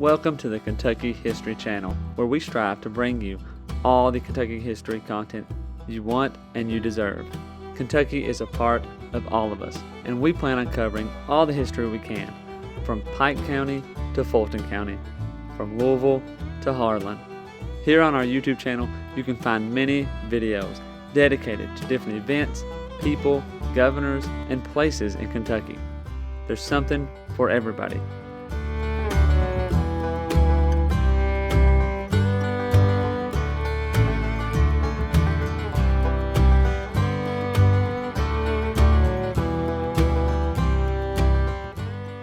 Welcome to the Kentucky History Channel, where we strive to bring you all the Kentucky history content you want and you deserve. Kentucky is a part of all of us, and we plan on covering all the history we can, from Pike County to Fulton County, from Louisville to Harlan. Here on our YouTube channel, you can find many videos dedicated to different events, people, governors, and places in Kentucky. There's something for everybody.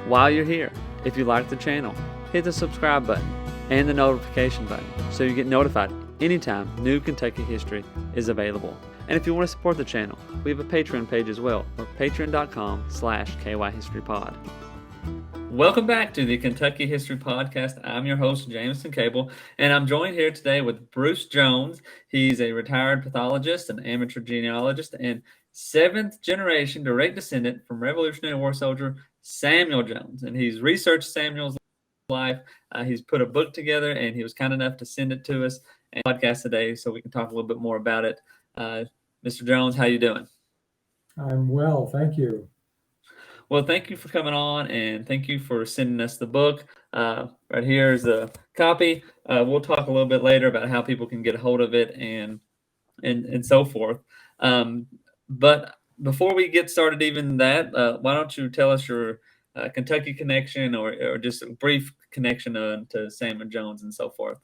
While you're here, if you like the channel, hit the subscribe button and the notification button so you get notified anytime new Kentucky history is available. And if you want to support the channel, we have a Patreon page as well, or patreon.com/KYHistoryPod. Welcome back to the Kentucky History Podcast. I'm your host, Jameson Cable, and I'm joined here today with Bruce Jones. He's a retired pathologist, an amateur genealogist, and seventh generation direct descendant from Revolutionary War soldier Samuel Jones. And he's researched Samuel's life. He's put a book together, and he was kind enough to send it to us and podcast today so we can talk a little bit more about it. Mr. Jones, how you doing? I'm well, thank you. Well, thank you for coming on, and thank you for sending us the book. Right here is a copy. We'll talk a little bit later about how people can get a hold of it and so forth. But before we get started, even that, why don't you tell us your Kentucky connection or just a brief connection to Samuel Jones and so forth?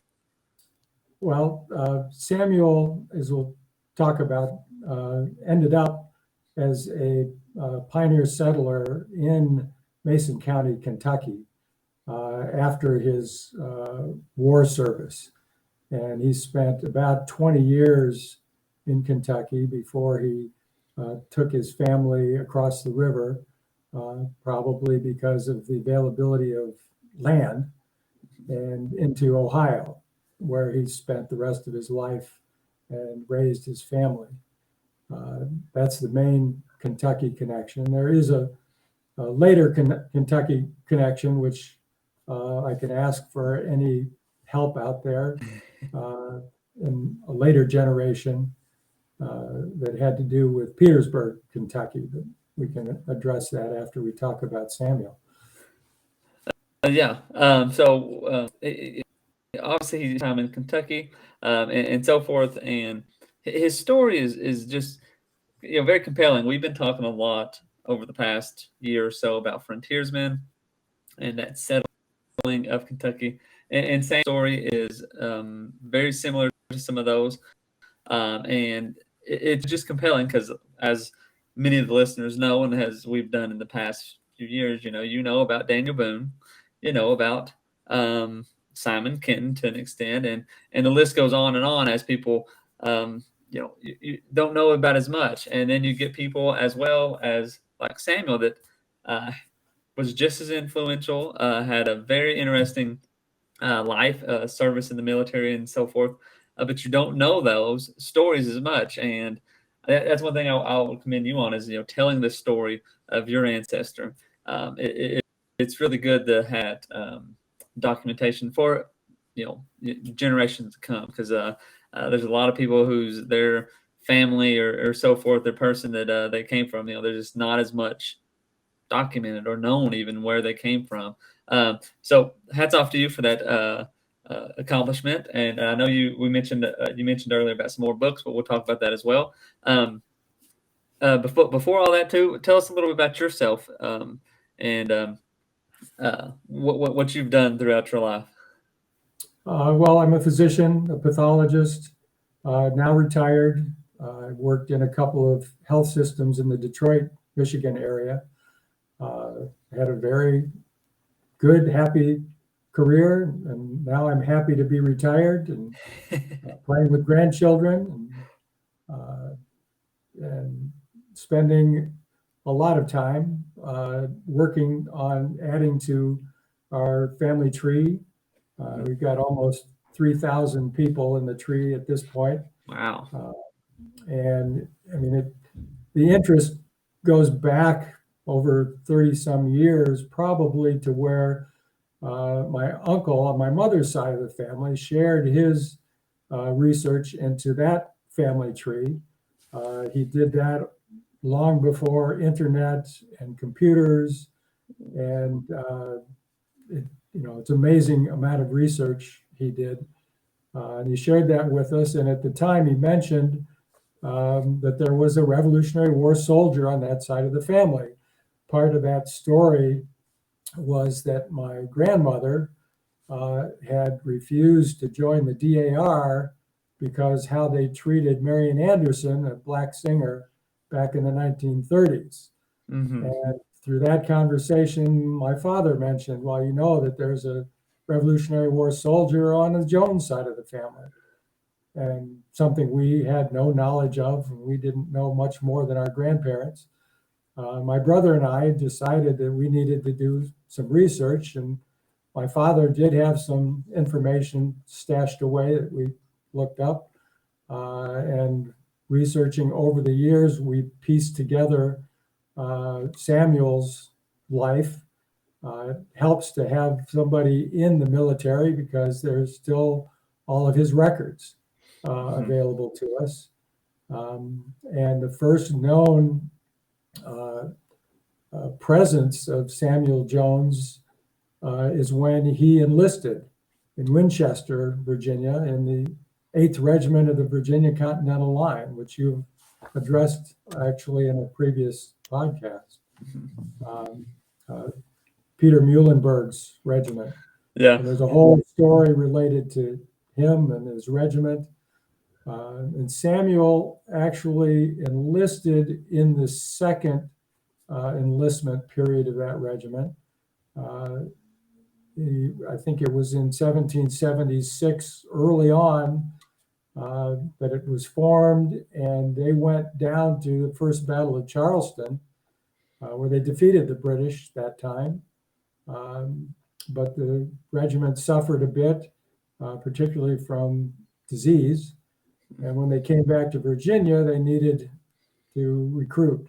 Well, Samuel, as we'll talk about, ended up as a pioneer settler in Mason County, Kentucky, after his war service. And he spent about 20 years in Kentucky before he took his family across the river, probably because of the availability of land, and into Ohio, where he spent the rest of his life and raised his family. That's the main Kentucky connection. There is a later Kentucky connection, which I can ask for any help out there in a later generation that had to do with Petersburg, Kentucky. But we can address that after we talk about Samuel. Obviously he's time in Kentucky and so forth, and his story is just very compelling. We've been talking a lot over the past year or so about frontiersmen and that settling of Kentucky, and Sam's story is very similar to some of those, and it's just compelling because, as many of the listeners know, and as we've done in the past few years, you know about Daniel Boone, about Simon Kenton to an extent, and the list goes on as people you don't know about as much, and then you get people as well as like Samuel that was just as influential, had a very interesting life, service in the military and so forth, but you don't know those stories as much, and that's one thing I'll commend you on is telling the story of your ancestor. It's really good to have documentation for generations to come, because there's a lot of people whose their family or so forth, their person that they came from, there's just not as much documented or known even where they came from. So hats off to you for that accomplishment. And I know you mentioned earlier about some more books, but we'll talk about that as well. Before all that too, tell us a little bit about yourself and what you've done throughout your life. Well, I'm a physician, a pathologist, now retired. I worked in a couple of health systems in the Detroit, Michigan area. Had a very good, happy career, and now I'm happy to be retired and playing with grandchildren and spending a lot of time working on adding to our family tree. We've got almost 3,000 people in the tree at this point. Wow. And I mean, the interest goes back over 30 some years, probably to where My uncle on my mother's side of the family shared his research into that family tree. He did that long before internet and computers, and it's amazing amount of research he did. And he shared that with us. And at the time, he mentioned that there was a Revolutionary War soldier on that side of the family. Part of that story was that my grandmother had refused to join the DAR because how they treated Marian Anderson, a black singer, back in the 1930s. Mm-hmm. And through that conversation, my father mentioned, well, you know that there's a Revolutionary War soldier on the Jones side of the family, and something we had no knowledge of. We didn't know much more than our grandparents. My brother and I decided that we needed to do some research, and my father did have some information stashed away that we looked up. And researching over the years, we pieced together Samuel's life. It helps to have somebody in the military because there's still all of his records available to us. And the first known presence of Samuel Jones is when he enlisted in Winchester, Virginia, in the 8th Regiment of the Virginia Continental Line, which you've addressed actually in a previous podcast. Peter Muhlenberg's regiment. Yeah. And there's a whole story related to him and his regiment. And Samuel actually enlisted in the second enlistment period of that regiment. I think it was in 1776, early on, that it was formed, and they went down to the First Battle of Charleston, where they defeated the British that time. But the regiment suffered a bit, particularly from disease. And when they came back to Virginia, they needed to recruit.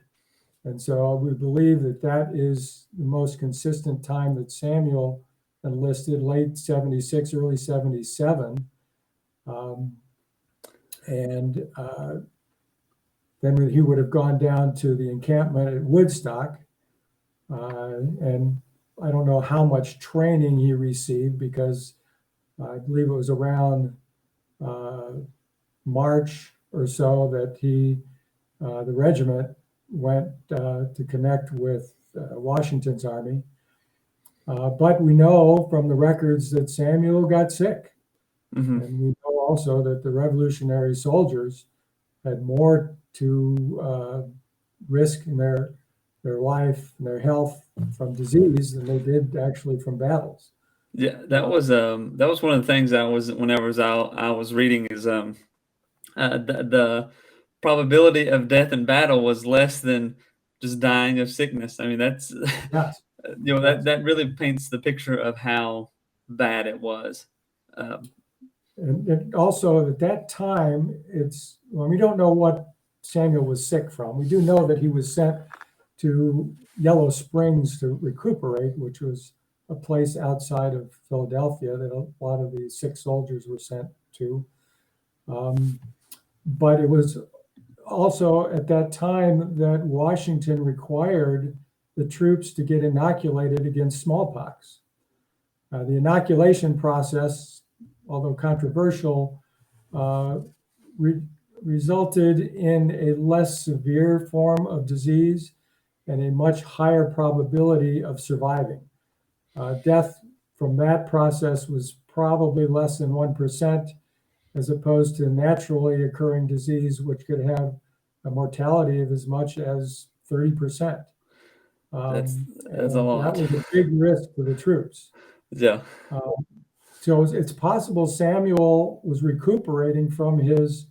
And so we believe that that is the most consistent time that Samuel enlisted, late 76, early 77. And then he would have gone down to the encampment at Woodstock. And I don't know how much training he received, because I believe it was around March or so that the regiment went to connect with Washington's army. But we know from the records that Samuel got sick. Mm-hmm. And we know also that the Revolutionary soldiers had more to risk in their life and their health from disease than they did actually from battles. Yeah, that was one of the things I was I was reading is the probability of death in battle was less than just dying of sickness. I mean, that's Yes. that really paints the picture of how bad it was. And also at that time, we don't know what Samuel was sick from. We do know that he was sent to Yellow Springs to recuperate, which was a place outside of Philadelphia that a lot of the sick soldiers were sent to. But it was also at that time that Washington required the troops to get inoculated against smallpox. The inoculation process, although controversial, resulted in a less severe form of disease and a much higher probability of surviving. Death from that process was probably less than 1%, as opposed to naturally occurring disease, which could have a mortality of as much as 30%. That's a That lot. was a big risk for the troops. Yeah. So it's possible Samuel was recuperating from his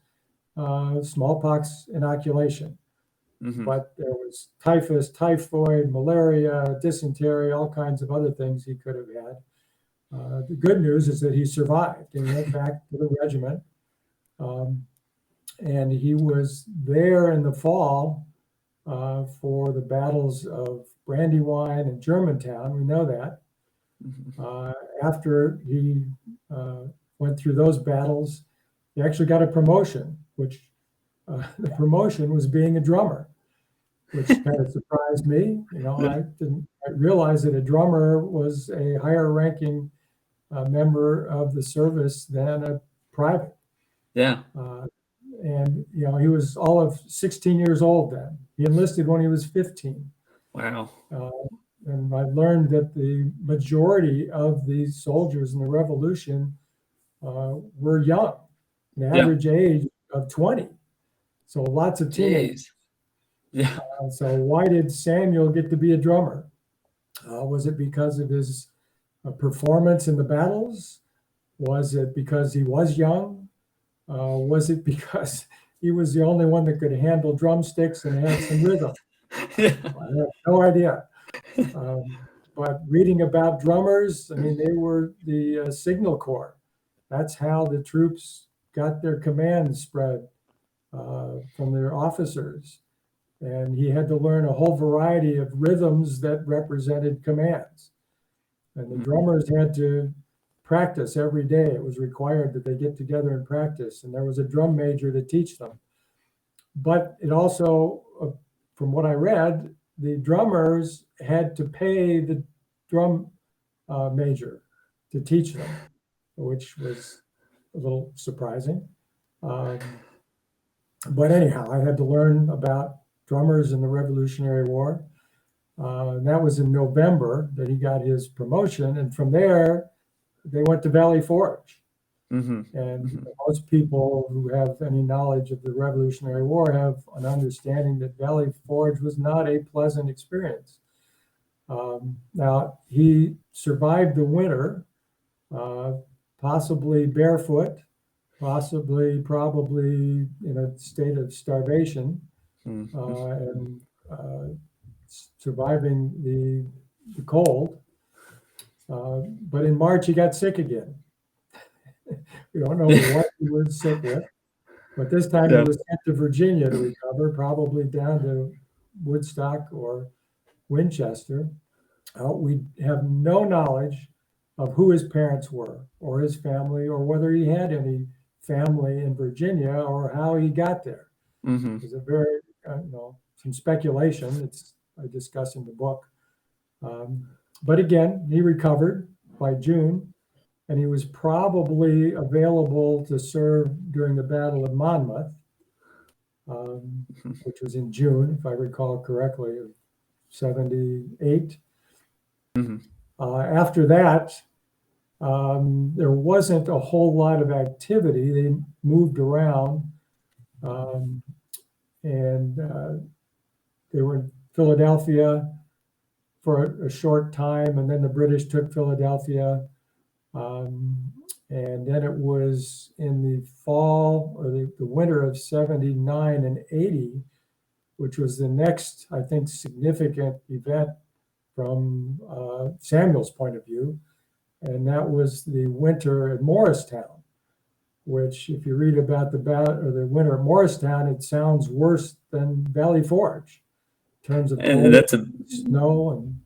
smallpox inoculation, but there was typhus, typhoid, malaria, dysentery, all kinds of other things he could have had. The good news is that he survived and he went back to the regiment. And he was there in the fall for the battles of Brandywine and Germantown. We know that. After he went through those battles, he actually got a promotion, which the promotion was being a drummer, which kind of surprised me. I didn't realize that a drummer was a higher ranking member of the service than a private. Yeah. And he was all of 16 years old then. He enlisted when he was 15. Wow. And I learned that the majority of these soldiers in the Revolution were young, an average age of 20. So lots of teenagers. Yeah. So why did Samuel get to be a drummer? Was it because of his performance in the battles? Was it because he was young? Was it because he was the only one that could handle drumsticks and had some rhythm? Yeah. I have no idea. But reading about drummers, I mean, they were the signal corps. That's how the troops got their commands spread from their officers. And he had to learn a whole variety of rhythms that represented commands. And the drummers had to practice every day. It was required that they get together and practice. And there was a drum major to teach them. But it also, from what I read, the drummers had to pay the drum major to teach them, which was a little surprising. But anyhow, I had to learn about drummers in the Revolutionary War. And that was in November that he got his promotion. And from there, they went to Valley Forge. And most people who have any knowledge of the Revolutionary War have an understanding that Valley Forge was not a pleasant experience. Now, he survived the winter, possibly barefoot, probably in a state of starvation, and surviving the cold. But in March, he got sick again. We don't know what he was sick with, but this time he was sent to Virginia to recover, probably down to Woodstock or Winchester. We have no knowledge of who his parents were or his family or whether he had any family in Virginia or how he got there. There's a very, some speculation. I discuss in the book. But again, he recovered by June, and he was probably available to serve during the Battle of Monmouth, which was in June, if I recall correctly, of 78. After that, there wasn't a whole lot of activity. They moved around, and they were in Philadelphia for a short time, and then the British took Philadelphia. And then it was in the fall or the winter of 79 and 80, which was the next, I think, significant event from Samuel's point of view. And that was the winter at Morristown, which, if you read about the winter at Morristown, it sounds worse than Valley Forge in terms of snow. And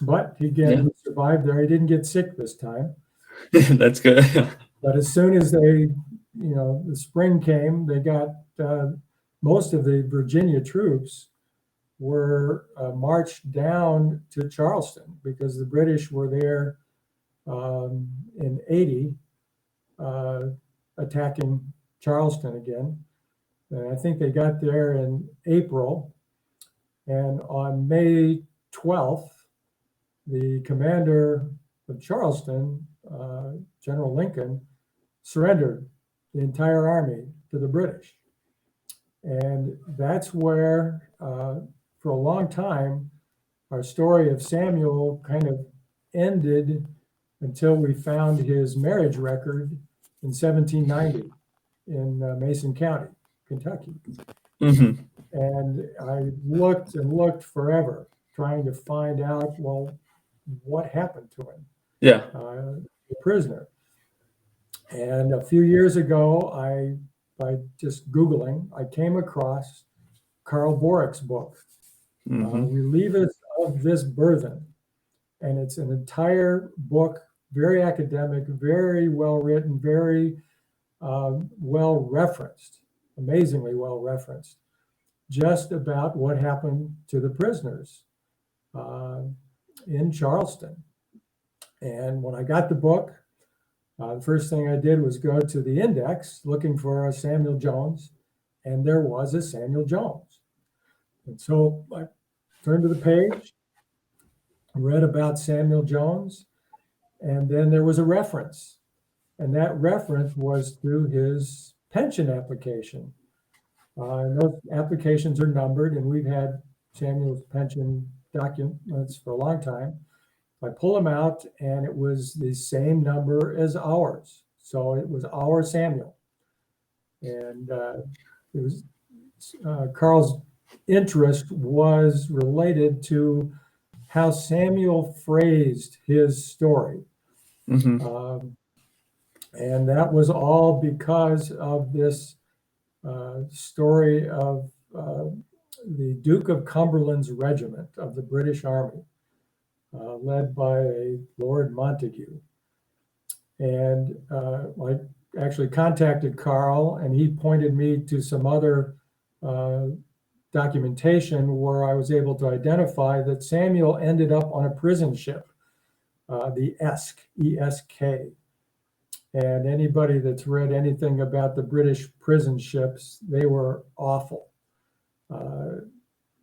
but again, he survived there. He didn't get sick this time. That's good. But as soon as the spring came, they got most of the Virginia troops were marched down to Charleston because the British were there in 80, attacking Charleston again. And I think they got there in April. And on May 12th, the commander of Charleston, General Lincoln, surrendered the entire army to the British. And that's where, for a long time, our story of Samuel kind of ended until we found his marriage record in 1790 in Mason County, Kentucky. And I looked and looked forever, trying to find out, well, what happened to him? The prisoner. And a few years ago, by just Googling, I came across Karl Borick's book, Relieveth of This Burthen. And it's an entire book, very academic, very well written, very well referenced, amazingly well referenced, just about what happened to the prisoners in Charleston. And when I got the book, the first thing I did was go to the index looking for a Samuel Jones, and there was a Samuel Jones. And so I turned to the page, read about Samuel Jones, and then there was a reference. And that reference was to his pension application. And those applications are numbered, and we've had Samuel's pension documents for a long time. I pull them out, and it was the same number as ours. So it was our Samuel. And it was Carl's interest was related to how Samuel phrased his story. And that was all because of this story of the Duke of Cumberland's regiment of the British Army, led by a Lord Montague. And I actually contacted Carl, and he pointed me to some other documentation where I was able to identify that Samuel ended up on a prison ship, the Esk, E-S-K. And anybody that's read anything about the British prison ships, they were awful.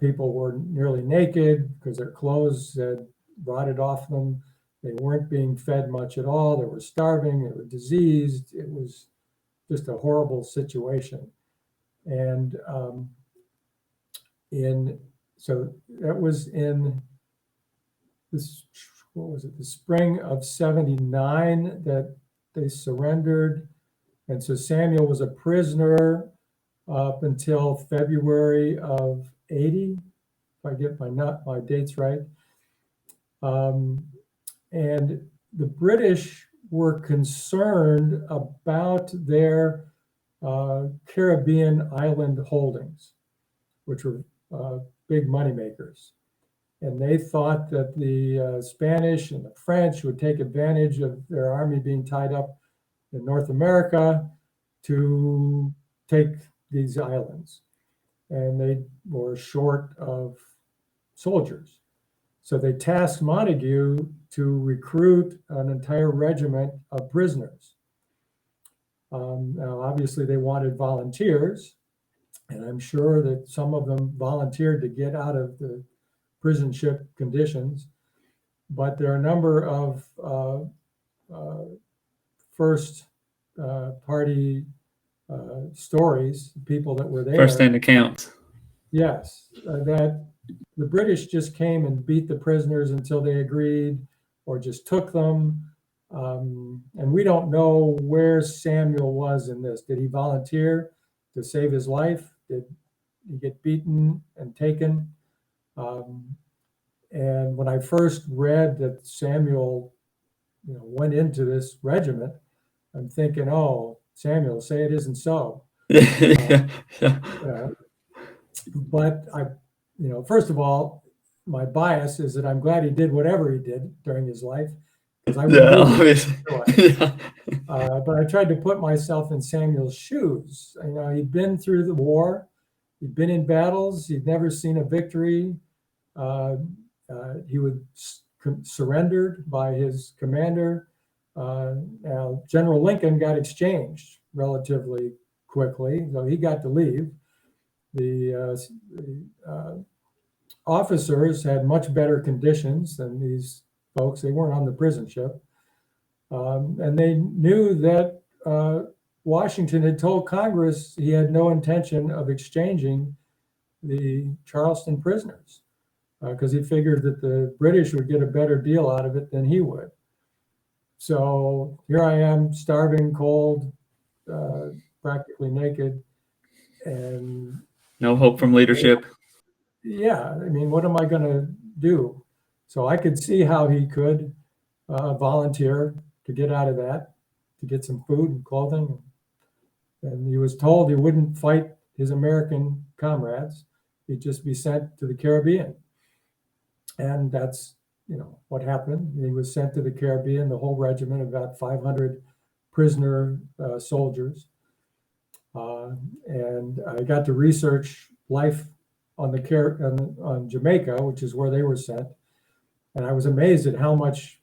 People were nearly naked because their clothes had rotted off them. They weren't being fed much at all. They were starving. They were diseased. It was just a horrible situation. And so that was in this, what was it, the spring of 79 that they surrendered. And so Samuel was a prisoner up until February of 80, if I get my dates right. And the British were concerned about their Caribbean island holdings, which were big moneymakers. And they thought that the Spanish and the French would take advantage of their army being tied up in North America to take these islands. And they were short of soldiers. So they tasked Montague to recruit an entire regiment of prisoners. Now, obviously, they wanted volunteers, and I'm sure that some of them volunteered to get out of the prison ship conditions. But there are a number of first party stories, people that were there. First-hand accounts. Yes, that the British just came and beat the prisoners until they agreed, or just took them. And we don't know where Samuel was in this. Did he volunteer to save his life? Did he get beaten and taken? And when I first read that Samuel, went into this regiment, I'm thinking, oh, Samuel, say it isn't so. But first of all, my bias is that I'm glad he did whatever he did during his life, because I wouldn't. But I tried to put myself in Samuel's shoes. He'd been through the war, he'd been in battles, he'd never seen a victory. He was surrendered by his commander. Now, General Lincoln got exchanged relatively quickly, so he got to leave. The officers had much better conditions than these folks. They weren't on the prison ship. And they knew that Washington had told Congress he had no intention of exchanging the Charleston prisoners, because he figured that the British would get a better deal out of it than he would. So here I am, starving, cold, practically naked, and no hope from leadership. Yeah, what am I going to do? So I could see how he could volunteer to get out of that, to get some food and clothing. And he was told he wouldn't fight his American comrades. He'd just be sent to the Caribbean. And that's what happened. He was sent to the Caribbean, the whole regiment, about 500 prisoner soldiers. And I got to research life on on Jamaica, which is where they were sent. And I was amazed at how much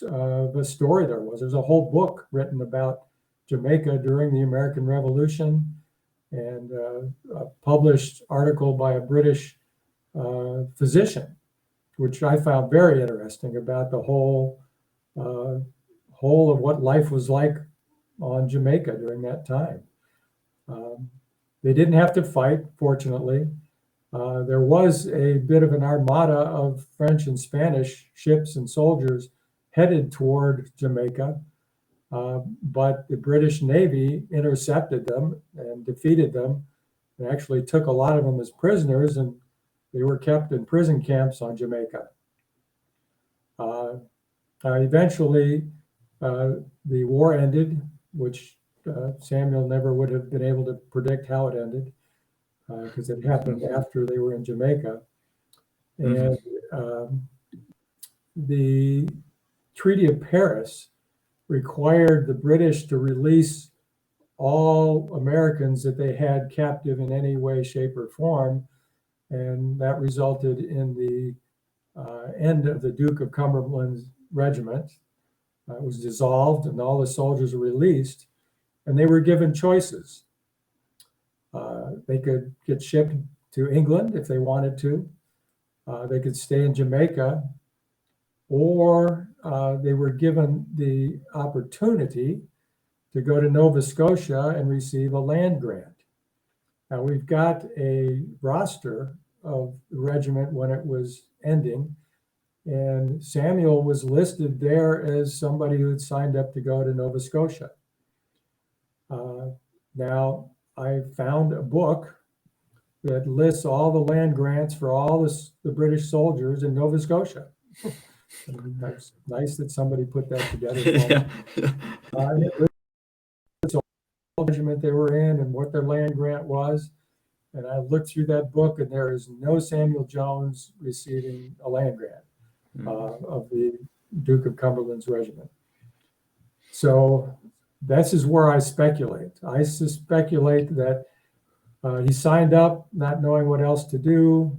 of a story there was. There's a whole book written about Jamaica during the American Revolution, and a published article by a British physician, which I found very interesting, about the whole of what life was like on Jamaica during that time. They didn't have to fight, fortunately. There was a bit of an armada of French and Spanish ships and soldiers headed toward Jamaica, but the British Navy intercepted them and defeated them, and actually took a lot of them as prisoners, and they were kept in prison camps on Jamaica. Eventually, the war ended, which Samuel never would have been able to predict how it ended, because it happened after they were in Jamaica. And the Treaty of Paris required the British to release all Americans that they had captive in any way, shape, or form. And that resulted in the end of the Duke of Cumberland's regiment. It was dissolved, and all the soldiers were released, and they were given choices. They could get shipped to England if they wanted to. They could stay in Jamaica, or they were given the opportunity to go to Nova Scotia and receive a land grant. Now, we've got a roster of the regiment when it was ending, and Samuel was listed there as somebody who had signed up to go to Nova Scotia. Now, I found a book that lists all the land grants for all the British soldiers in Nova Scotia. That's nice that somebody put that together for me. And it lists all the regiment they were in and what their land grant was. And I looked through that book, and there is no Samuel Jones receiving a land grant of the Duke of Cumberland's regiment. So this is where I speculate. I speculate that he signed up not knowing what else to do,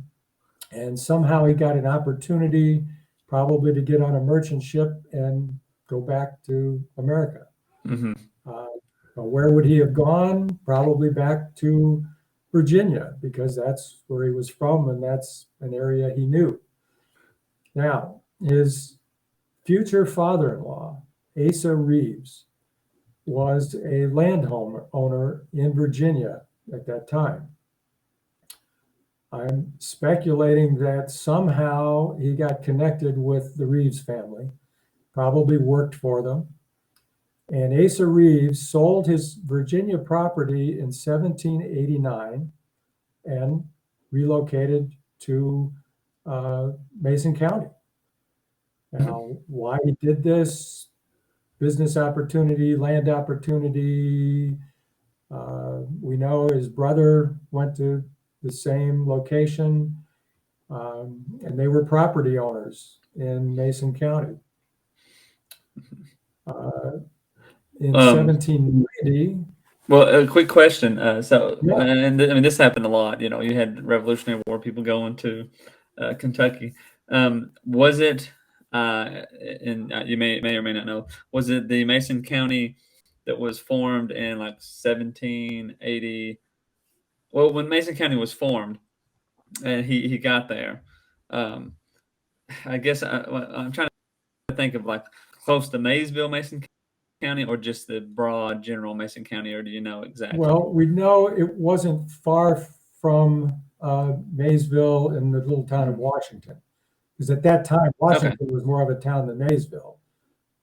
and somehow he got an opportunity probably to get on a merchant ship and go back to America. Where would he have gone? Probably back to Virginia, because that's where he was from, and that's an area he knew. Now, his future father-in-law, Asa Reeves, was a landowner in Virginia at that time. I'm speculating that somehow he got connected with the Reeves family, probably worked for them. And Asa Reeves sold his Virginia property in 1789 and relocated to Mason County. Now, why he did this, business opportunity, land opportunity, we know his brother went to the same location, and they were property owners in Mason County. In 1790. Well, a quick question. Yeah. And I mean, this happened a lot. You had Revolutionary War people going to Kentucky. Was it, and you may or may not know, was it the Mason County that was formed in like 1780? Well, when Mason County was formed, and he got there, I guess I'm trying to think of like close to Maysville, Mason County, or just the broad general Mason County, or do you know exactly? Well, we know it wasn't far from Maysville in the little town of Washington, because at that time Washington was more of a town than Maysville.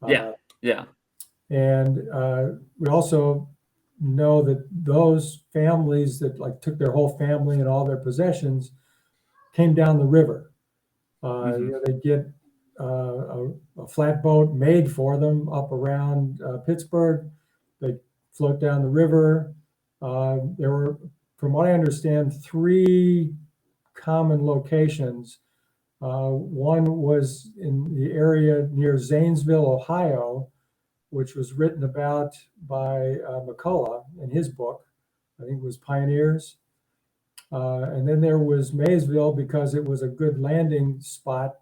Yeah. And we also know that those families that like took their whole family and all their possessions came down the river. They'd get a flatboat made for them up around Pittsburgh. They'd float down the river. There were, from what I understand, 3 common locations One was in the area near Zanesville, Ohio, which was written about by McCullough in his book. I think it was Pioneers. And then there was Maysville because it was a good landing spot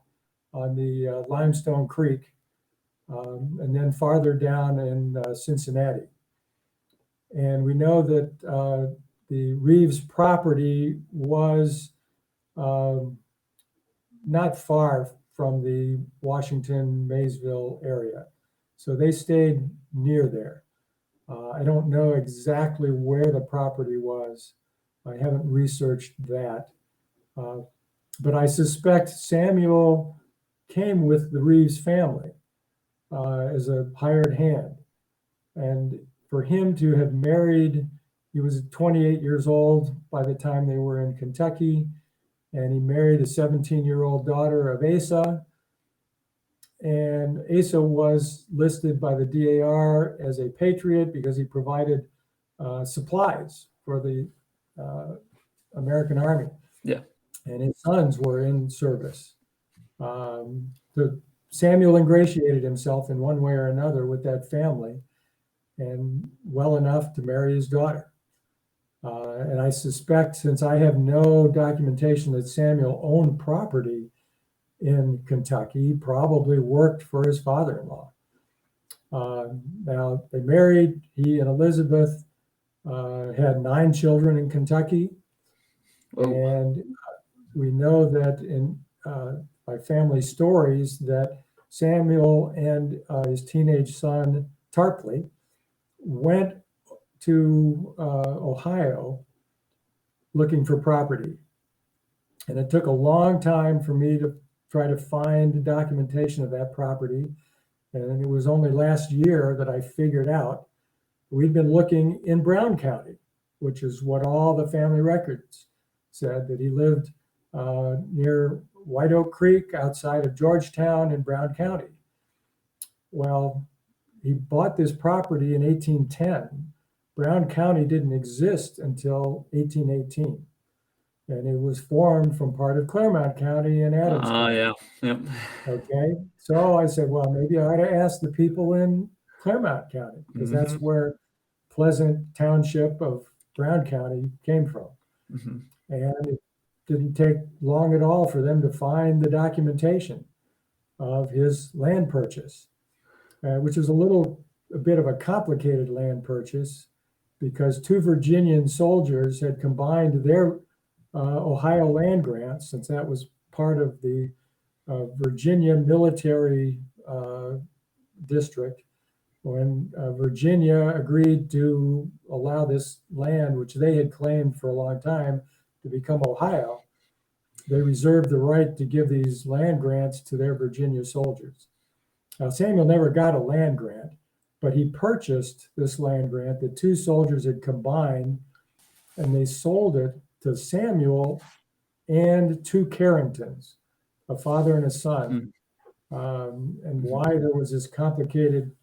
on the Limestone Creek, and then farther down in Cincinnati. And we know that the Reeves property was not far from the Washington, Maysville area. So they stayed near there. I don't know exactly where the property was. I haven't researched that. But I suspect Samuel came with the Reeves family as a hired hand. And for him to have married, he was 28 years old by the time they were in Kentucky, and he married a 17-year-old daughter of Asa. And Asa was listed by the DAR as a Patriot because he provided supplies for the American Army. Yeah. And his sons were in service. Samuel ingratiated himself in one way or another with that family, and well enough to marry his daughter. And I suspect, since I have no documentation that Samuel owned property in Kentucky, he probably worked for his father-in-law. Now, they married. He and Elizabeth had 9 children in Kentucky. Whoa. And we know that by family stories that Samuel and his teenage son, Tarpley, went to Ohio looking for property. And it took a long time for me to try to find documentation of that property. And it was only last year that I figured out we'd been looking in Brown County, which is what all the family records said, that he lived near White Oak Creek outside of Georgetown in Brown County. Well, he bought this property in 1810. Brown County didn't exist until 1818. And it was formed from part of Claremont County and Adams County. Yeah. Yep. Okay. So I said, well, maybe I ought to ask the people in Claremont County, because that's where Pleasant Township of Brown County came from. And it didn't take long at all for them to find the documentation of his land purchase, which is a bit of a complicated land purchase, because 2 Virginian soldiers had combined their Ohio land grants, since that was part of the Virginia military district, when Virginia agreed to allow this land, which they had claimed for a long time, to become Ohio. They reserved the right to give these land grants to their Virginia soldiers. Now, Samuel never got a land grant, but he purchased this land grant that 2 soldiers had combined, and they sold it to Samuel and 2 Carringtons, a father and a son. And why there was this complicated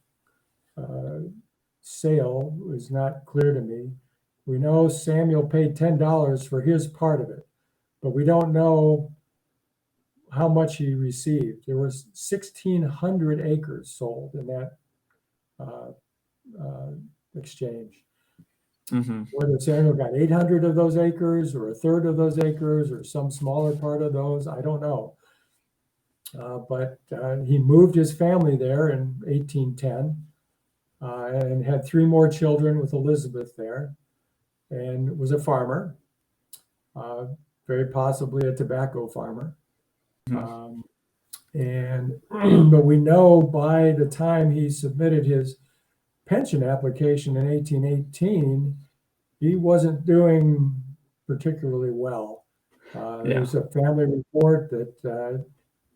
sale is not clear to me. We know Samuel paid $10 for his part of it, but we don't know how much he received. There was 1,600 acres sold in that exchange. Whether Samuel got 800 of those acres, or a third of those acres, or some smaller part of those, I don't know. But he moved his family there in 1810 and had 3 more children with Elizabeth there, and was a farmer, very possibly a tobacco farmer. But we know by the time he submitted his pension application in 1818, he wasn't doing particularly well. There's a family report that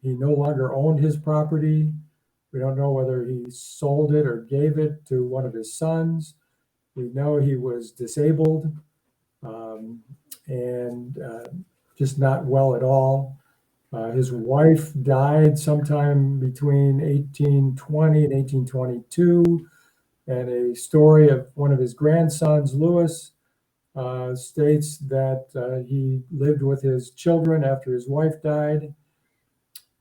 he no longer owned his property. We don't know whether he sold it or gave it to one of his sons. We know he was disabled and just not well at all. His wife died sometime between 1820 and 1822. And a story of one of his grandsons, Lewis, states that he lived with his children after his wife died.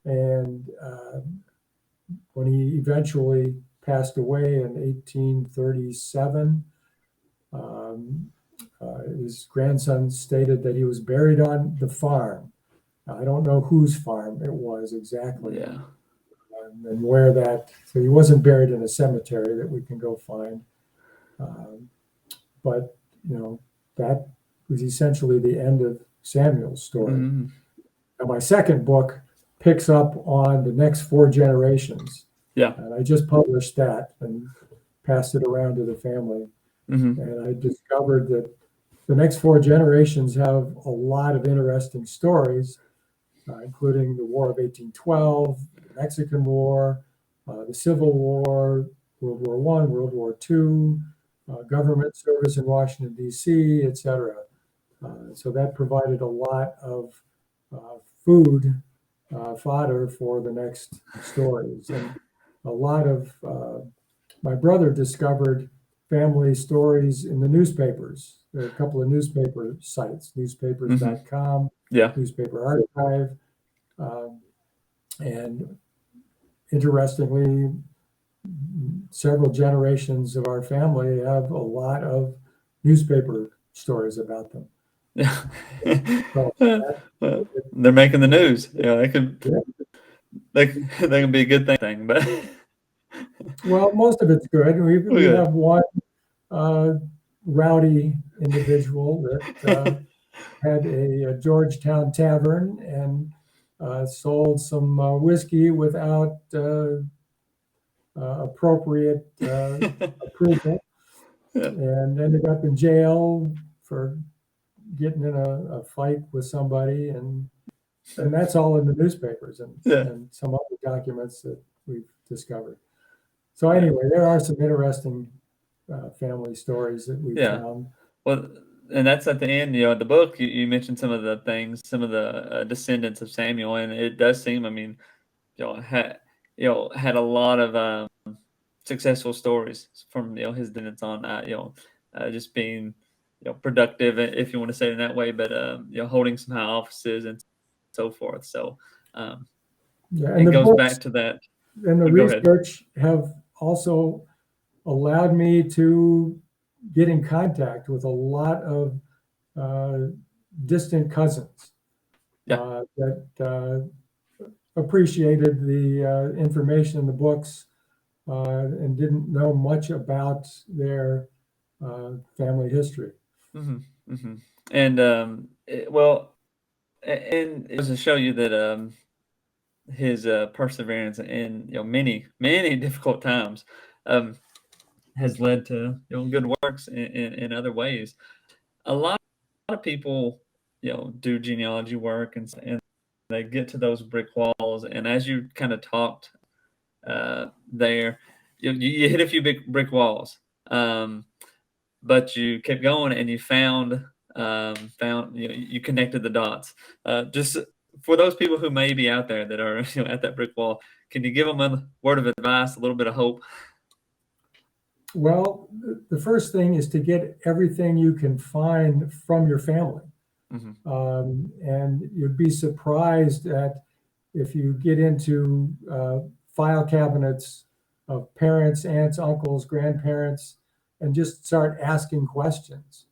And when he eventually passed away in 1837, um, his grandson stated that he was buried on the farm. Now, I don't know whose farm it was exactly, Yeah. and where that. So he wasn't buried in a cemetery that we can go find. Um, but that was essentially the end of Samuel's story. Mm-hmm. Now, my second book picks up on the next four generations. Yeah. And I just published that and passed it around to the family. Mm-hmm. And I discovered that the next four generations have a lot of interesting stories, including the War of 1812, the Mexican War, the Civil War, World War I, World War II, government service in Washington, D.C., etc. So that provided a lot of food fodder for the next stories. And a lot of my brother discovered family stories in the newspapers. There are a couple of newspaper sites, newspapers.com, Yeah. Newspaper Archive. And interestingly, several generations of our family have a lot of newspaper stories about them. Yeah. So Well, they're making the news. Yeah, they could. yeah. They can be a good thing, but Well, most of it's good. We good. have one rowdy individual that had a Georgetown tavern and sold some whiskey without appropriate approval, Yeah. and ended up in jail for getting in a fight with somebody, and that's all in the newspapers Yeah. and some other documents that we've discovered. So anyway, there are some interesting family stories that we Yeah. found. Well, and that's at the end. You know, the book you mentioned some of the things, some of the descendants of Samuel, and it does seem. I mean, had a lot of successful stories from his descendants on just being productive, if you want to say it in that way, but holding some high offices and so forth. So um, Yeah, and it the goes books back to that. and the Oh, go ahead. research have also allowed me to get in contact with a lot of uh, distant cousins Yeah. that appreciated the information in the books and didn't know much about their family history. Hmm. Hmm. And well, and it was to show you that his perseverance in many difficult times um, has led to good works in other ways. A lot of people do genealogy work and they get to those brick walls, and as you kind of talked there, you hit a few big brick walls, but you kept going and you found you connected the dots. Just for those people who may be out there that are at that brick wall, can you give them a word of advice, a little bit of hope? Well, the first thing is to get everything you can find from your family. Hmm. And you'd be surprised at if you get into file cabinets of parents, aunts, uncles, grandparents, and just start asking questions.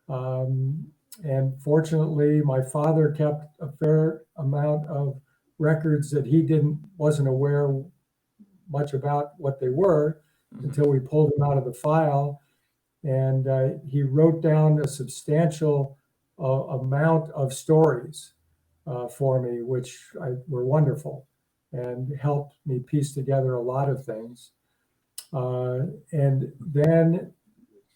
Um, and fortunately, my father kept a fair amount of records that he wasn't aware much about what they were Hmm. until we pulled them out of the file. And he wrote down a substantial amount of stories for me, which were wonderful and helped me piece together a lot of things. And then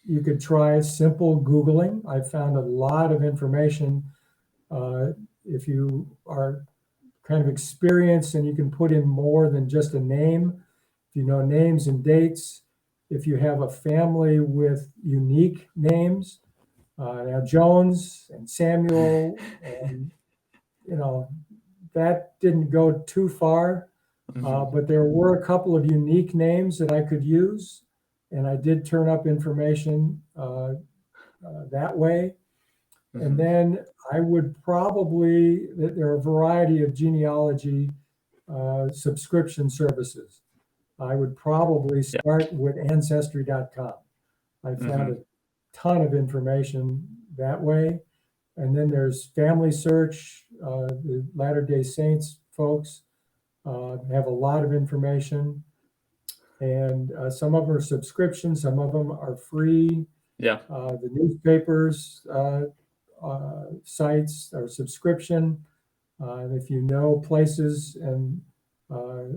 you could try simple Googling. I found a lot of information. If you are kind of experienced and you can put in more than just a name, if you know names and dates, if you have a family with unique names, now Jones and Samuel, and that didn't go too far, Hmm. but there were a couple of unique names that I could use, and I did turn up information that way. And Hmm. then I would probably, there are a variety of genealogy subscription services. I would probably Yeah. start with Ancestry.com. I found a ton of information that way. And then there's Family Search. The Latter-day Saints folks have a lot of information. And some of them are subscriptions, some of them are free. Yeah. The newspapers sites are subscription. If you know places and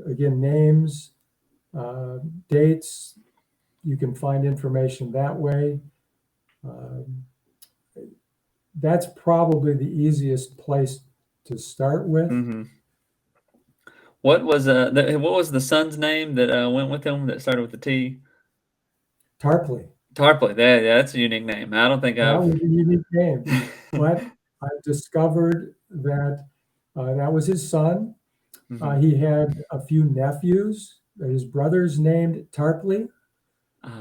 again, names, dates, you can find information that way. That's probably the easiest place to start with. Mm-hmm. What was the son's name that went with him that started with the T? Tarpley. Tarpley. Yeah, that's a unique name. I don't think That I've. was a unique name, but I discovered that that was his son. He had a few nephews. His brothers named Tarpley,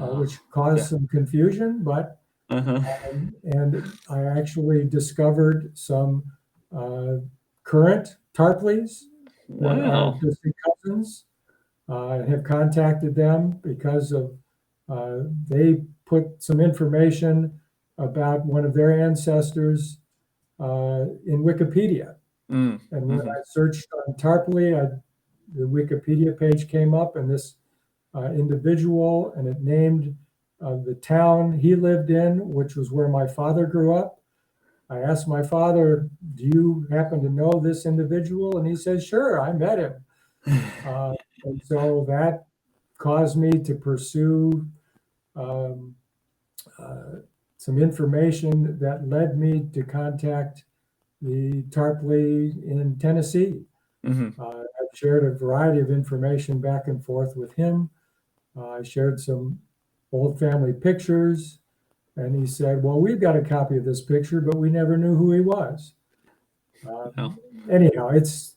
which caused yeah. some confusion, but and I actually discovered some current Tarpleys that are Wow. distant cousins. I have contacted them because of they put some information about one of their ancestors in Wikipedia. And when I searched on Tarpley, the Wikipedia page came up, and this individual, and it named the town he lived in, which was where my father grew up. I asked my father, "Do you happen to know this individual?" And he says, "Sure, I met him." And so that caused me to pursue um, some information that led me to contact the Tarpley in Tennessee. I've shared a variety of information back and forth with him. I shared some old family pictures, and he said, "Well, we've got a copy of this picture, but we never knew who he was." Wow. Anyhow, it's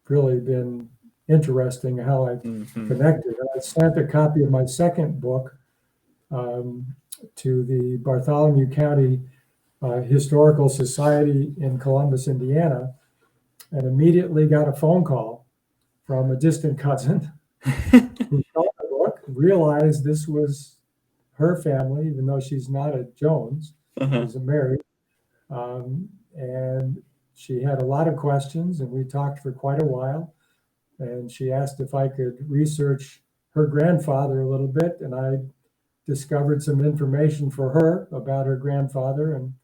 really been interesting how I've connected. I sent a copy of my second book to the Bartholomew County Historical Society in Columbus, Indiana, and immediately got a phone call from a distant cousin who saw the book, realized this was her family, even though she's not a Jones, she's a Mary. And she had a lot of questions, and we talked for quite a while. And she asked if I could research her grandfather a little bit, and I discovered some information for her about her grandfather and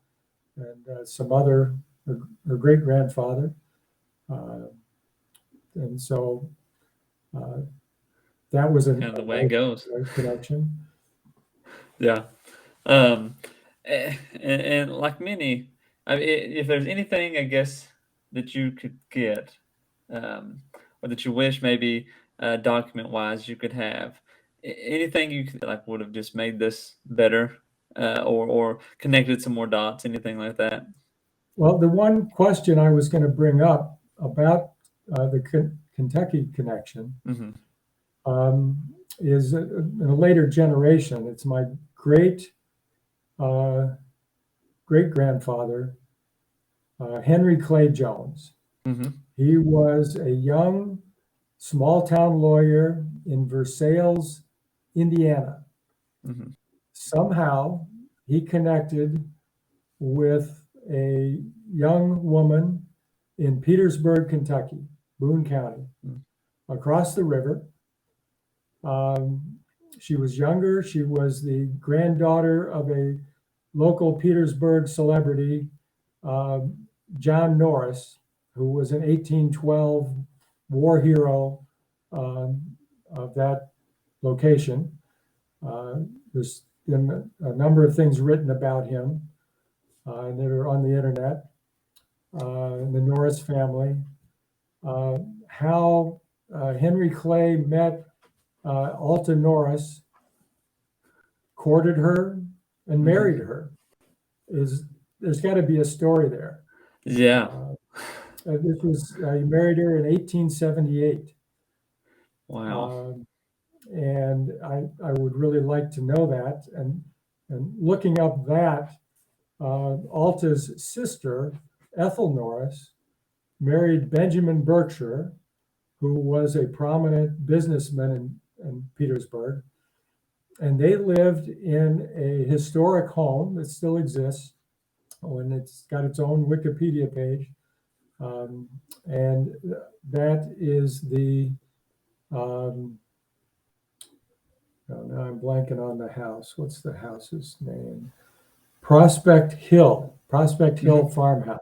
some other, her great grandfather. And so that was Kind of the way it goes. connection. Yeah. And like many, I mean, if there's anything, I guess, that you could get, or that you wish maybe document-wise you could have, anything you could like would have just made this better, or connected some more dots, anything like that. Well, the one question I was going to bring up about the Kentucky connection is in a later generation. It's my great great grandfather, Henry Clay Jones. He was a young small town lawyer in Versailles, Indiana. Somehow he connected with a young woman in Petersburg, Kentucky, Boone County, across the river. She was younger. She was the granddaughter of a local Petersburg celebrity, John Norris, who was an 1812 war hero of that location. There's been a number of things written about him that are on the internet, the Norris family, how Henry Clay met Alta Norris, courted her, and married her. There's got to be a story there. Yeah. This was he married her in 1878. Wow. And I would really like to know that. And looking up that, Alta's sister, Ethel Norris, married Benjamin Berkshire, who was a prominent businessman in Petersburg. And they lived in a historic home that still exists, and it's got its own Wikipedia page. And that is the, now I'm blanking on the house. What's the house's name? Prospect Hill Farmhouse.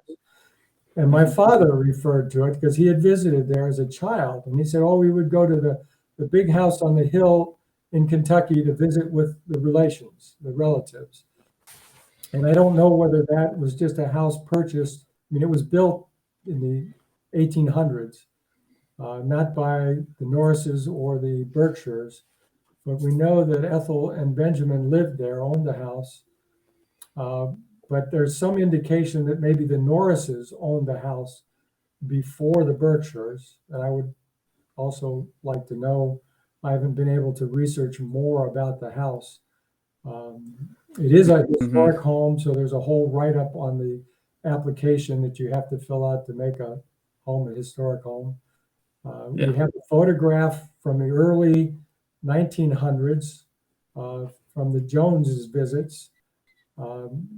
And my father referred to it because he had visited there as a child. And he said, oh, we would go to the big house on the hill in Kentucky to visit with the relatives. And I don't know whether that was just a house purchased. I mean, it was built in the 1800s, not by the Norrises or the Berkshires, but we know that Ethel and Benjamin lived there, owned the house. But there's some indication that maybe the Norrises owned the house before the Berkshires. And I would also like to know, I haven't been able to research more about the house. It is a historic home, so there's a whole write-up on the application that you have to fill out to make a home a historic home. We have a photograph from the early 1900s from the Joneses' visits.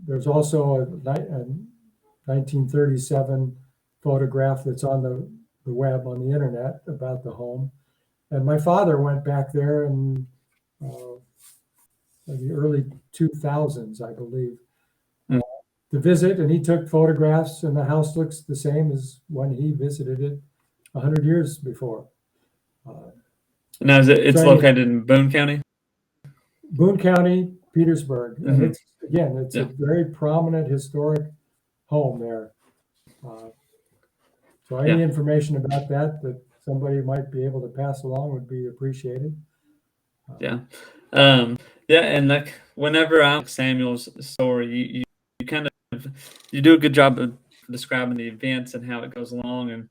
There's also a 1937 photograph that's on the web, on the internet, about the home. And my father went back there in the early 2000s, I believe, to visit, and he took photographs, and the house looks the same as when he visited it 100 years before. Now, it's located in Boone County? Boone County, Petersburg. And it's a very prominent historic home there. So any information about that somebody might be able to pass along would be appreciated. And like whenever I'm Samuel's story, you kind of you do a good job of describing the events and how it goes along, and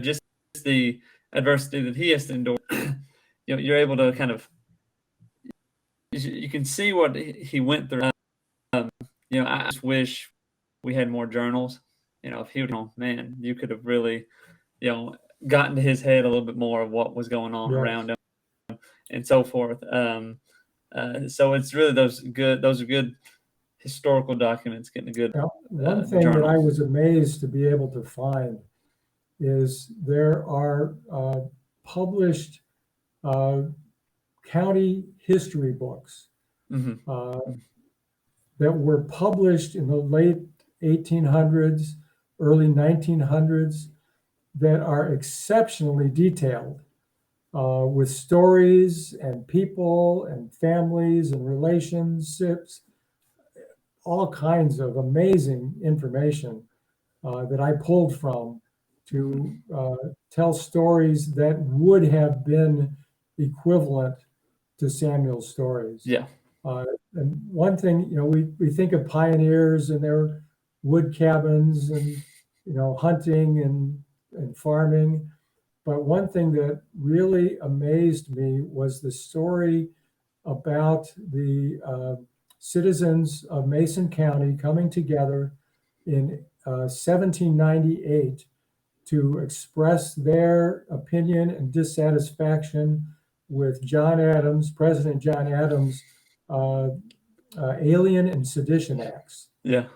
just the adversity that he has to endure. You're able to kind of you can see what he went through. I just wish we had more journals. If he would, man, you could have really, gotten to his head a little bit more of what was going on around him and so forth. So it's really those are good historical documents, getting a good one thing journal. that I was amazed to be able to find is there are published county history books that were published in the late 1800s, early 1900s, that are exceptionally detailed with stories and people and families and relationships, all kinds of amazing information that I pulled from to tell stories that would have been equivalent to Samuel's stories. And one thing, we think of pioneers and their wood cabins and, hunting and farming. But one thing that really amazed me was the story about the citizens of Mason County coming together in 1798 to express their opinion and dissatisfaction with President John Adams' Alien and Sedition Acts. And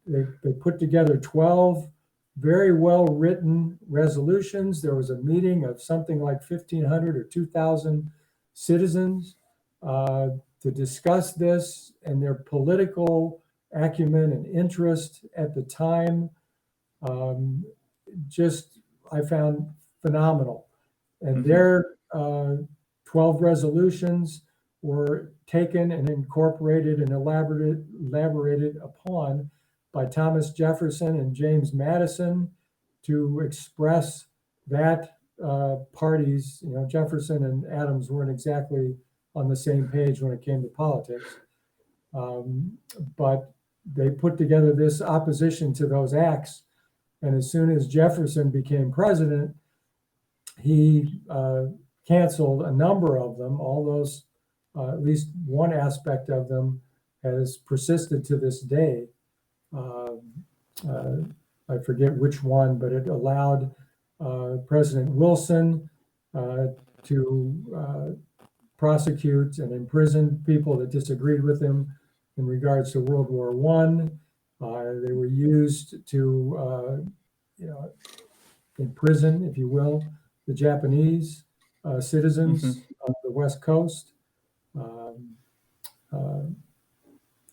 they put together 12 very well-written resolutions. There was a meeting of something like 1,500 or 2,000 citizens to discuss this, and their political acumen and interest at the time I found phenomenal. And their 12 resolutions were taken and incorporated and elaborated upon by Thomas Jefferson and James Madison to express that parties, Jefferson and Adams weren't exactly on the same page when it came to politics. But they put together this opposition to those acts. And as soon as Jefferson became president, he canceled a number of them. All those, at least one aspect of them, has persisted to this day. I forget which one, but it allowed President Wilson to prosecute and imprison people that disagreed with him in regards to World War I. They were used to, imprison, if you will, the Japanese citizens on the West Coast.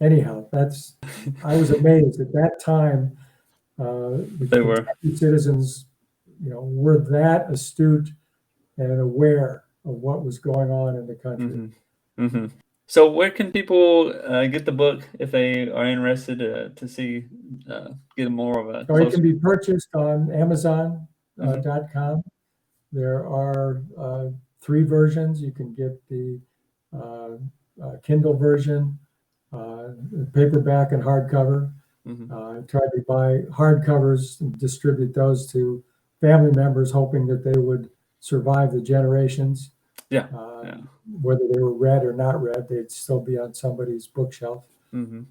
Anyhow, I was amazed at that time. The They were. Kentucky citizens, were that astute and aware of what was going on in the country. So where can people get the book if they are interested to see, get more of a So it can be purchased on Amazon.com. There are 3 versions. You can get the Kindle version, paperback and hardcover. I tried to buy hardcovers and distribute those to family members, hoping that they would survive the generations. Yeah. Whether they were read or not read, they'd still be on somebody's bookshelf. And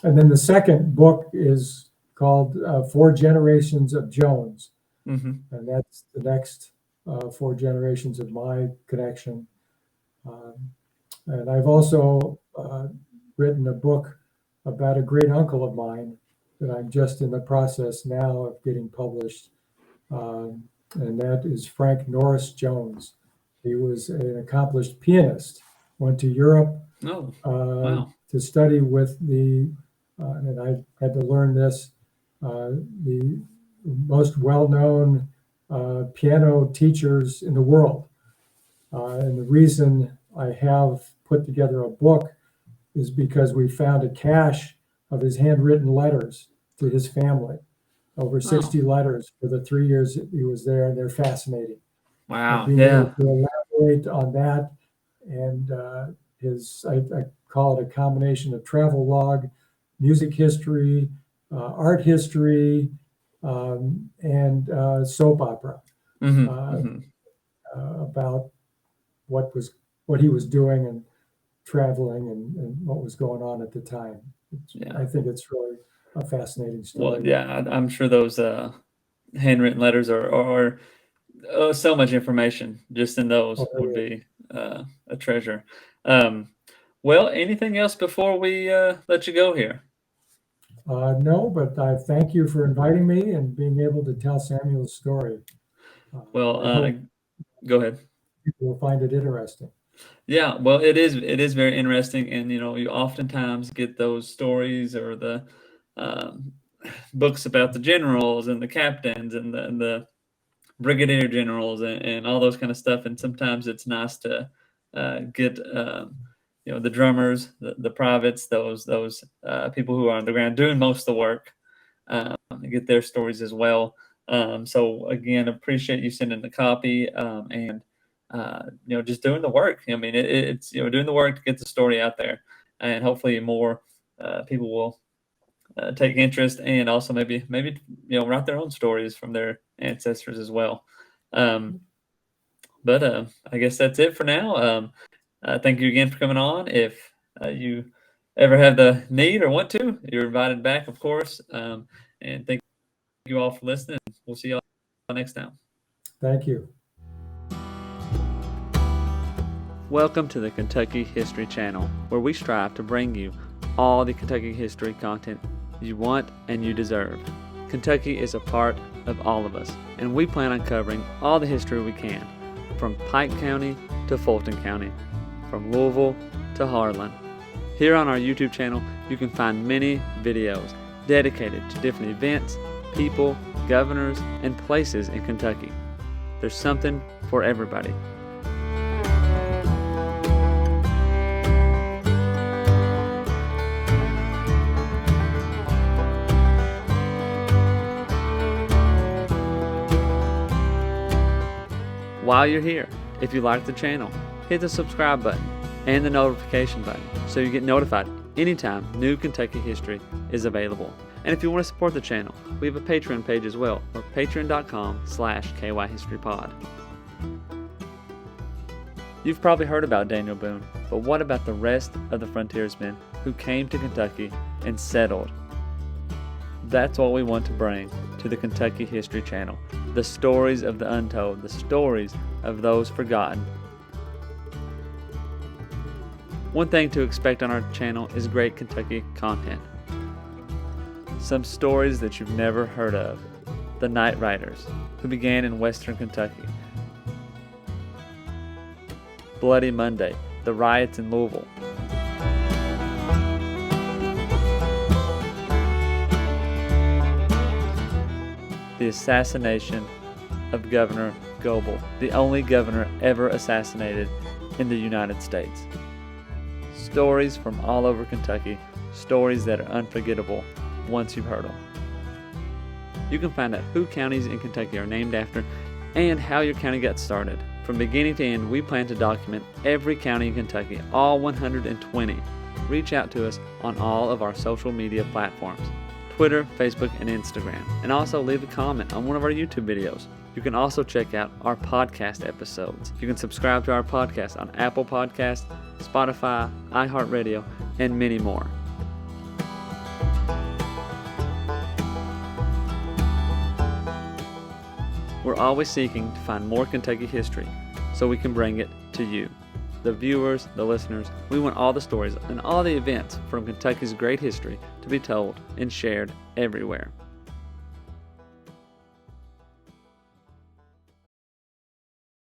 then the second book is called 4 Generations of Jones. And that's the next 4 generations of my connection. And I've also written a book about a great uncle of mine that I'm just in the process now of getting published. And that is Frank Norris Jones. He was an accomplished pianist, went to Europe to study with and I had to learn this, the most well-known piano teachers in the world. And the reason I have put together a book is because we found a cache of his handwritten letters to his family, over 60 letters for the 3 years that he was there, and they're fascinating. Wow. Being able to elaborate on that, and I call it a combination of travel log, music history, art history, and soap opera about what he was doing and traveling and what was going on at the time. I think it's really a fascinating story. Well, I'm sure those handwritten letters are so much information just in those would be a treasure. Well, anything else before we let you go here? No, but I thank you for inviting me and being able to tell Samuel's story. Well, go ahead. People will find it interesting. Yeah, well, it is very interesting, and you oftentimes get those stories or the books about the generals and the captains and the brigadier generals and all those kind of stuff, and sometimes it's nice to get the drummers, the privates, those people who are on the ground doing most of the work, get their stories as well. So again, appreciate you sending the copy and just doing the work. I mean, it's doing the work to get the story out there, and hopefully more people will take interest and also maybe write their own stories from their ancestors as well. But I guess that's it for now. Thank you again for coming on. If you ever have the need or want to, you're invited back, of course. And thank you all for listening. We'll see you all next time. Thank you. Welcome to the Kentucky History Channel, where we strive to bring you all the Kentucky history content you want and you deserve. Kentucky is a part of all of us, and we plan on covering all the history we can, from Pike County to Fulton County, from Louisville to Harlan. Here on our YouTube channel, you can find many videos dedicated to different events, people, governors, and places in Kentucky. There's something for everybody. While you're here, if you like the channel, hit the subscribe button and the notification button so you get notified anytime new Kentucky history is available. And if you want to support the channel, we have a Patreon page as well, or patreon.com/kyhistorypod. You've probably heard about Daniel Boone, but what about the rest of the frontiersmen who came to Kentucky and settled? That's what we want to bring to the Kentucky History Channel. the stories of the untold, the stories of those forgotten. One thing to expect on our channel is great Kentucky content. Some stories that you've never heard of. The Night Riders, who began in western Kentucky. Bloody Monday, the riots in Louisville. The assassination of Governor Goebel, the only governor ever assassinated in the United States. Stories from all over Kentucky, stories that are unforgettable once you've heard them. You can find out who counties in Kentucky are named after and how your county got started. From beginning to end, we plan to document every county in Kentucky, all 120. Reach out to us on all of our social media platforms, Twitter, Facebook, and Instagram. And also leave a comment on one of our YouTube videos. You can also check out our podcast episodes. You can subscribe to our podcast on Apple Podcasts, Spotify, iHeartRadio, and many more. We're always seeking to find more Kentucky history so we can bring it to you, the viewers, the listeners. We want all the stories and all the events from Kentucky's great history to be told and shared everywhere.